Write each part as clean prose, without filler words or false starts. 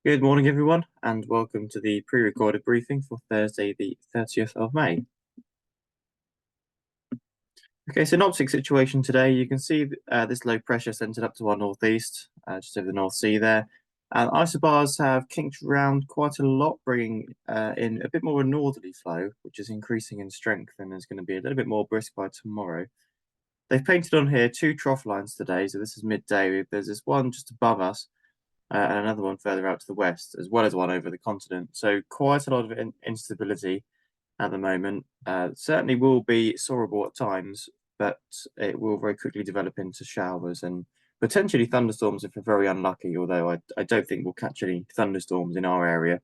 Good morning, everyone, and welcome to the pre-recorded briefing for Thursday, the 30th of May. Okay, so an optic situation today. You can see this low pressure centered up to our northeast, just over the North Sea there. And isobars have kinked around quite a lot, bringing in a bit more of a northerly flow, which is increasing in strength and is going to be a little bit more brisk by tomorrow. They've painted on here two trough lines today, so this is midday. There's this one just above us, and another one further out to the west, as well as one over the continent. So quite a lot of instability at the moment. Certainly will be soarable at times, but it will very quickly develop into showers and potentially thunderstorms if we're very unlucky, although I don't think we'll catch any thunderstorms in our area.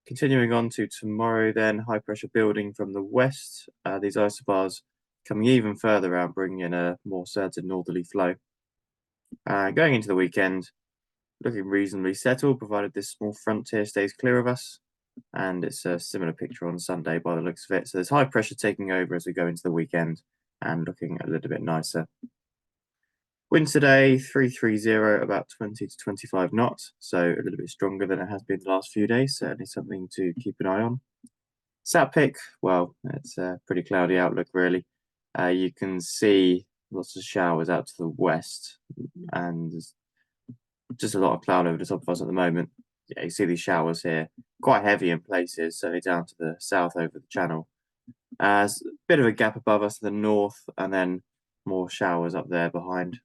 Continuing on to tomorrow then, high pressure building from the west. These isobars coming even further out, bringing in a more certain northerly flow. Going into the weekend, looking reasonably settled, provided this small front here stays clear of us. And it's a similar picture on Sunday by the looks of it. So there's high pressure taking over as we go into the weekend and looking a little bit nicer. Wind today, 330, about 20 to 25 knots. So a little bit stronger than it has been the last few days. Certainly something to keep an eye on. Satpic, well, it's a pretty cloudy outlook, really. You can see lots of showers out to the west and there's just a lot of cloud over the top of us at the moment. Yeah, you see these showers here, quite heavy in places, certainly down to the south over the channel. There's a bit of a gap above us to the north, and then more showers up there behind.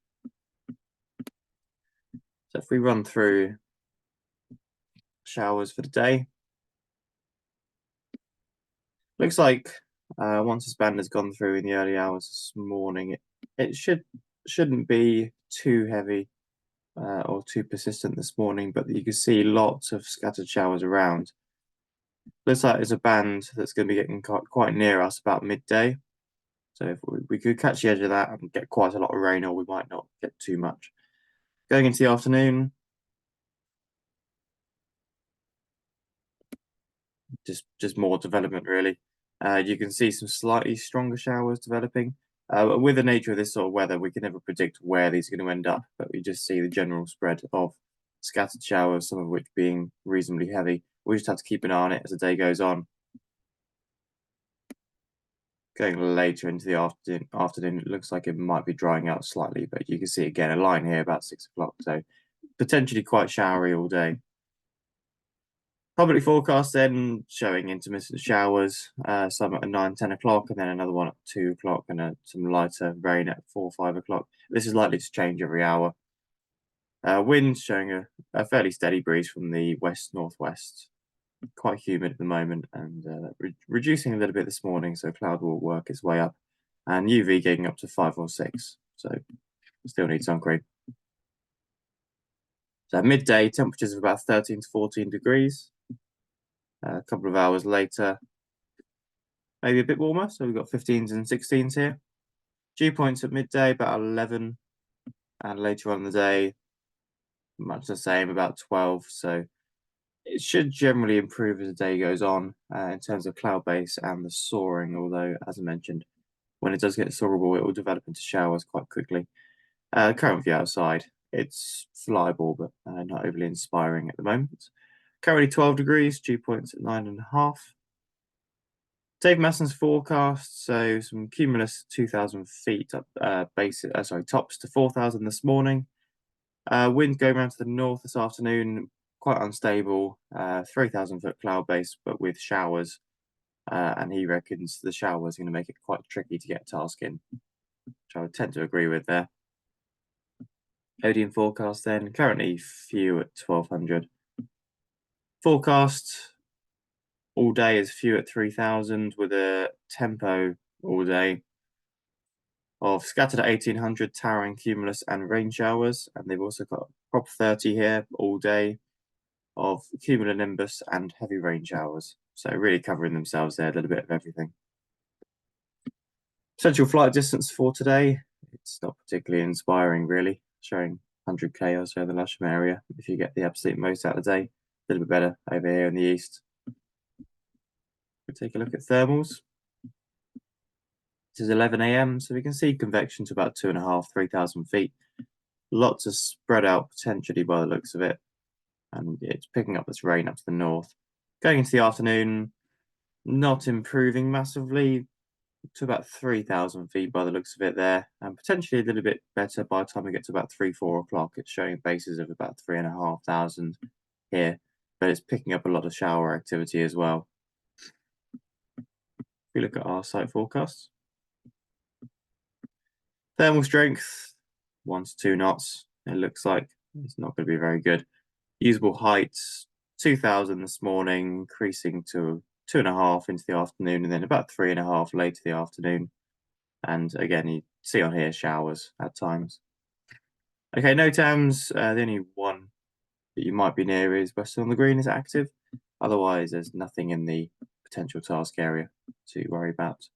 So if we run through showers for the day, looks like once this band has gone through in the early hours this morning, it shouldn't be too heavy or too persistent this morning, but you can see lots of scattered showers around. Looks like there's a band that's going to be getting quite near us about midday. So if we could catch the edge of that and get quite a lot of rain, or we might not get too much. Going into the afternoon, just more development really. You can see some slightly stronger showers developing. With the nature of this sort of weather, we can never predict where these are going to end up, but we just see the general spread of scattered showers, some of which being reasonably heavy. We just have to keep an eye on it as the day goes on. Going later into the afternoon, it looks like it might be drying out slightly, but you can see again a line here about 6 o'clock, so potentially quite showery all day. Public forecast then showing intermittent showers, some at 9, 10 o'clock, and then another one at 2 o'clock, and some lighter rain at 4, 5 o'clock. This is likely to change every hour. Wind showing a fairly steady breeze from the west-northwest. Quite humid at the moment and reducing a little bit this morning, so cloud will work its way up. And UV getting up to 5 or 6, so still need sun cream. So midday, temperatures of about 13 to 14 degrees. A couple of hours later, maybe a bit warmer, so we've got 15s and 16s here. Dew points at midday, about 11, and later on in the day, much the same, about 12. So it should generally improve as the day goes on in terms of cloud base and the soaring, although, as I mentioned, when it does get soarable, it will develop into showers quite quickly. Current view outside, it's flyable, but not overly inspiring at the moment. Currently 12 degrees, dew points at 9.5. Dave Masson's forecast, so some cumulus 2,000 feet up, tops to 4,000 this morning. Wind going around to the north this afternoon, quite unstable, 3,000 foot cloud base, but with showers. And he reckons the showers are going to make it quite tricky to get a task in, which I would tend to agree with there. Odeon forecast then, currently few at 1,200. Forecast all day is few at 3,000 with a tempo all day of scattered at 1,800, towering cumulus and rain showers. And they've also got prop 30 here all day of cumulonimbus and heavy rain showers. So really covering themselves there, a little bit of everything. Potential flight distance for today, it's not particularly inspiring really, showing 100k or so in the Lasham area. If you get the absolute most out of the day, a little bit better over here in the east. We'll take a look at thermals. This is 11 a.m, so we can see convection to about 2,500, 3,000 feet. Lots of spread out potentially by the looks of it. and it's picking up this rain up to the north. Going into the afternoon, not improving massively to about 3,000 feet by the looks of it there, and potentially a little bit better by the time we get to about 3-4 o'clock. It's showing bases of about 3,500 here, but it's picking up a lot of shower activity as well. If we look at our site forecasts, thermal strength 1 to 2 knots. It looks like it's not going to be very good. Usable heights 2,000 this morning, increasing to 2.5 into the afternoon, and then about 3.5 later the afternoon. And again, you see on here showers at times. Okay, NOTAMs, the only one that you might be near is Western on the Green is active. Otherwise, there's nothing in the potential task area to worry about.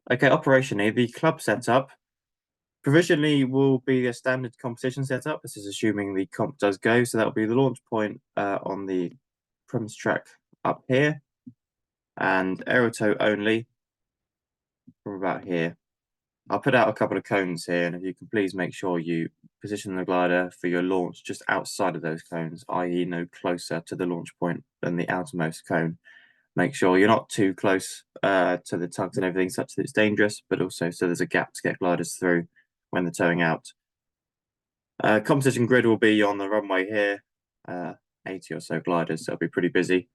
Okay, operationally, the club setup provisionally will be a standard competition setup. This is assuming the comp does go, so that'll be the launch point on the premise track up here, and aerotow only from about here. I'll put out a couple of cones here, and if you can please make sure you position the glider for your launch just outside of those cones, i.e. no closer to the launch point than the outermost cone. Make sure you're not too close to the tugs and everything such that it's dangerous, but also so there's a gap to get gliders through when they're towing out. Competition grid will be on the runway here, 80 or so gliders, so it'll be pretty busy.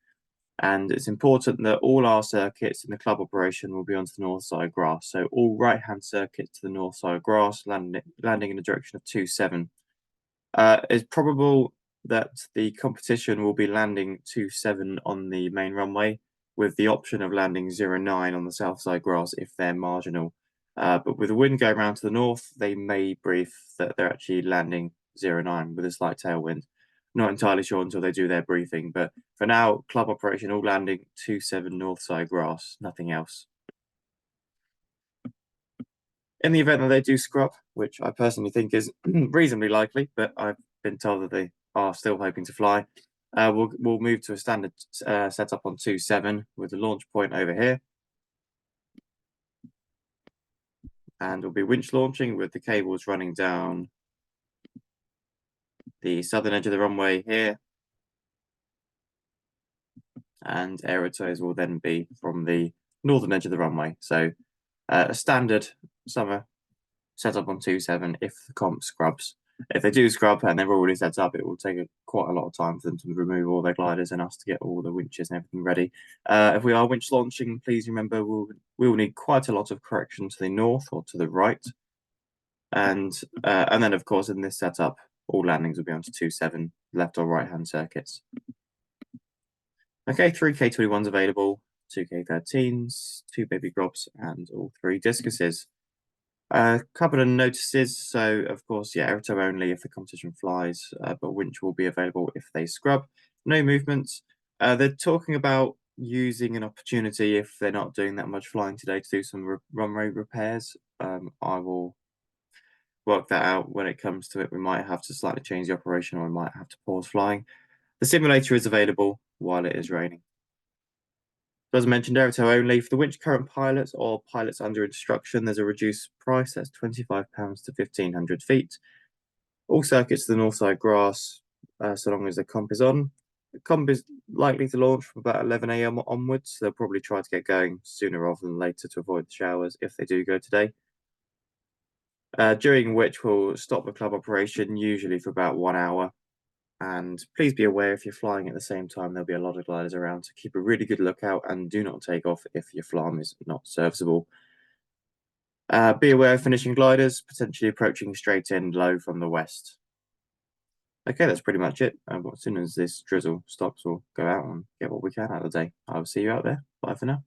And it's important that all our circuits in the club operation will be onto the north side grass. So all right-hand circuits to the north side grass, landing in the direction of 27. It's probable that the competition will be landing 27 on the main runway, with the option of landing 09 on the south side grass if they're marginal. But with the wind going around to the north, they may brief that they're actually landing 09 with a slight tailwind. Not entirely sure until they do their briefing, but for now, club operation all landing 27 north side grass, nothing else. In the event that they do scrub, which I personally think is reasonably likely, but I've been told that they are still hoping to fly, we'll move to a standard setup on 27 with the launch point over here. And we'll be winch launching with the cables running down the southern edge of the runway here. And aerotows will then be from the northern edge of the runway. So a standard summer setup on 27 if the comp scrubs. If they do scrub and they're already set up, it will take quite a lot of time for them to remove all their gliders and us to get all the winches and everything ready. If we are winch launching, please remember we'll need quite a lot of correction to the north or to the right. And then, of course, in this setup, all landings will be onto 27 left or right-hand circuits. Okay, 3 K21s available, 2 K13s, 2 baby grobs, and all 3 discuses. A couple of notices. So, of course, yeah, aerotow only if the competition flies, but winch will be available if they scrub. No movements. They're talking about using an opportunity if they're not doing that much flying today to do some runway repairs. I will work that out when it comes to it. We might have to slightly change the operation, or we might have to pause flying. The simulator is available while it is raining. As I mentioned, aerotow only. For the winch current pilots or pilots under instruction, there's a reduced price. That's £25 to 1,500 feet. All circuits to the north side grass, so long as the comp is on. The comp is likely to launch from about 11 a.m. onwards. They'll probably try to get going sooner rather than later to avoid the showers if they do go today. During which we'll stop the club operation, usually for about 1 hour. And please be aware if you're flying at the same time, there'll be a lot of gliders around, so keep a really good lookout and do not take off if your flarm is not serviceable. Be aware of finishing gliders, potentially approaching straight in low from the west. Okay, that's pretty much it. As soon as this drizzle stops, we'll go out and get what we can out of the day. I will see you out there. Bye for now.